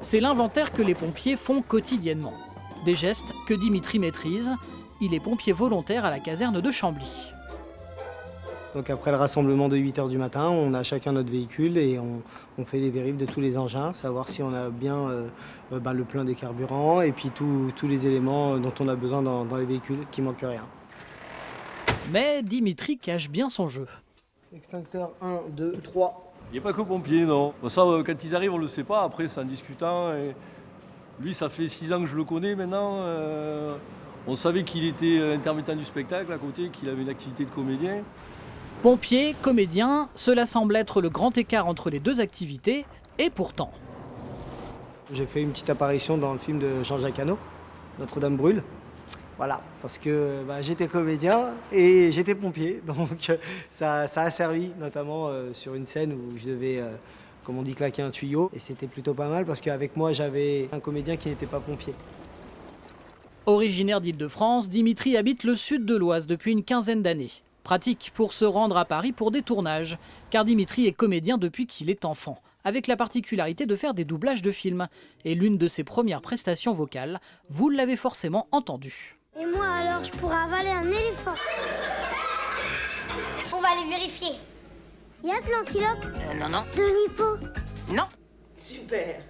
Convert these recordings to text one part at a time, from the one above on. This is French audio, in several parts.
C'est l'inventaire que les pompiers font quotidiennement. Des gestes que Dimitri maîtrise. Il est pompier volontaire à la caserne de Chambly. Donc après le rassemblement de 8 h du matin, on a chacun notre véhicule et on fait les vérifs de tous les engins, savoir si on a bien le plein des carburants et puis tous les éléments dont on a besoin dans les véhicules, qu'il ne manque rien. Mais Dimitri cache bien son jeu. Extincteur 1, 2, 3. Il n'y a pas que pompiers, non. Ça, quand ils arrivent, on ne le sait pas. Après, c'est en discutant. Et lui, ça fait 6 ans que je le connais maintenant. On savait qu'il était intermittent du spectacle à côté, qu'il avait une activité de comédien. Pompier, comédien, cela semble être le grand écart entre les deux activités, et pourtant. J'ai fait une petite apparition dans le film de Jean-Jacques Hano, Notre-Dame brûle. Voilà, parce que j'étais comédien et j'étais pompier, donc ça a servi, notamment sur une scène où je devais, comme on dit, claquer un tuyau. Et c'était plutôt pas mal parce qu'avec moi, j'avais un comédien qui n'était pas pompier. Originaire d'Île-de-France, Dimitri habite le sud de l'Oise depuis une quinzaine d'années. Pratique pour se rendre à Paris pour des tournages, car Dimitri est comédien depuis qu'il est enfant, avec la particularité de faire des doublages de films. Et l'une de ses premières prestations vocales, vous l'avez forcément entendu. Et moi alors, je pourrais avaler un éléphant. On va aller vérifier. Il y a de l'antilope Non. De l'hippo Non. Super.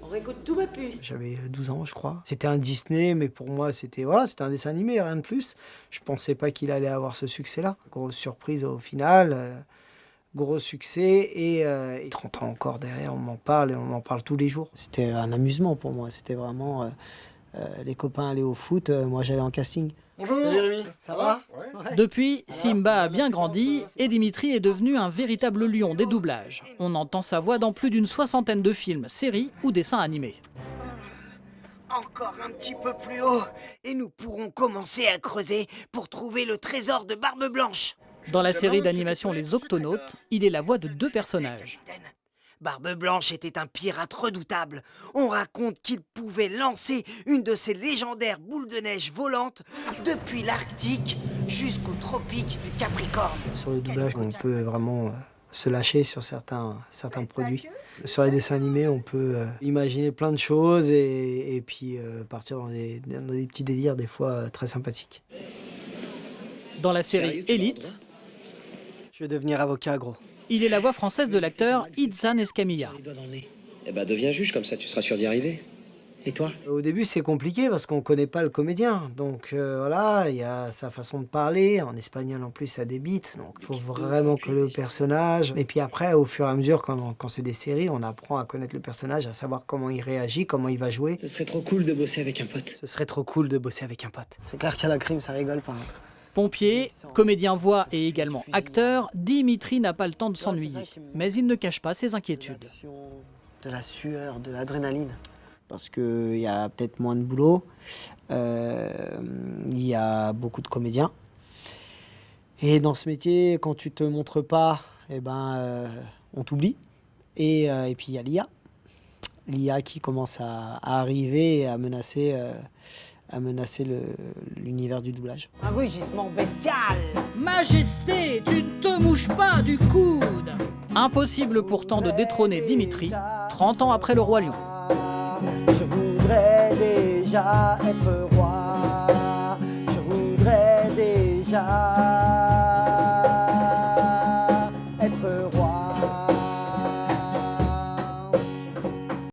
On réécoute tout ma puce. J'avais 12 ans, je crois. C'était un Disney, mais pour moi, c'était un dessin animé, rien de plus. Je pensais pas qu'il allait avoir ce succès-là. Grosse surprise au final, gros succès. Et 30 ans encore derrière, on m'en parle et on m'en parle tous les jours. C'était un amusement pour moi. C'était vraiment... les copains allaient au foot, moi j'allais en casting. Bonjour. Salut Rémi, ça va? Ouais. Depuis, Simba a bien grandi et Dimitri est devenu un véritable lion des doublages. On entend sa voix dans plus d'une soixantaine de films, séries ou dessins animés. Encore un petit peu plus haut et nous pourrons commencer à creuser pour trouver le trésor de Barbe Blanche. Dans la série d'animation Les Octonautes, il est la voix de 2 personnages. Barbe Blanche était un pirate redoutable. On raconte qu'il pouvait lancer une de ces légendaires boules de neige volantes depuis l'Arctique jusqu'aux tropiques du Capricorne. Sur le doublage, on peut vraiment se lâcher sur certains produits. Sur les dessins animés, on peut imaginer plein de choses et puis partir dans des petits délires des fois très sympathiques. Dans la série Élite, Je vais devenir avocat, gros. il est la voix française de l'acteur Itzan Escamilla. Eh ben deviens juge, comme ça tu seras sûr d'y arriver. Et toi? Au début, c'est compliqué parce qu'on ne connaît pas le comédien. Donc voilà, il y a sa façon de parler. En espagnol, en plus, ça débite. Donc il faut vraiment coller au personnage. Et puis après, au fur et à mesure, quand c'est des séries, on apprend à connaître le personnage, à savoir comment il réagit, comment il va jouer. Ce serait trop cool de bosser avec un pote. Ce serait trop cool de bosser avec un pote. C'est clair qu'à la crime, ça rigole pas. Pompier, comédien voix et également acteur, Dimitri n'a pas le temps de s'ennuyer. Mais il ne cache pas ses inquiétudes. De la sueur, de l'adrénaline. Parce qu'il y a peut-être moins de boulot. Il y a beaucoup de comédiens. Et dans ce métier, quand tu te montres pas, on t'oublie. Et puis il y a l'IA. L'IA qui commence à arriver et à menacer l'univers du doublage. Un rugissement bestial. Majesté, tu ne te mouches pas du coude. Impossible pourtant de détrôner Dimitri, 30 ans après le Roi Lion. Je voudrais déjà être roi. Je voudrais déjà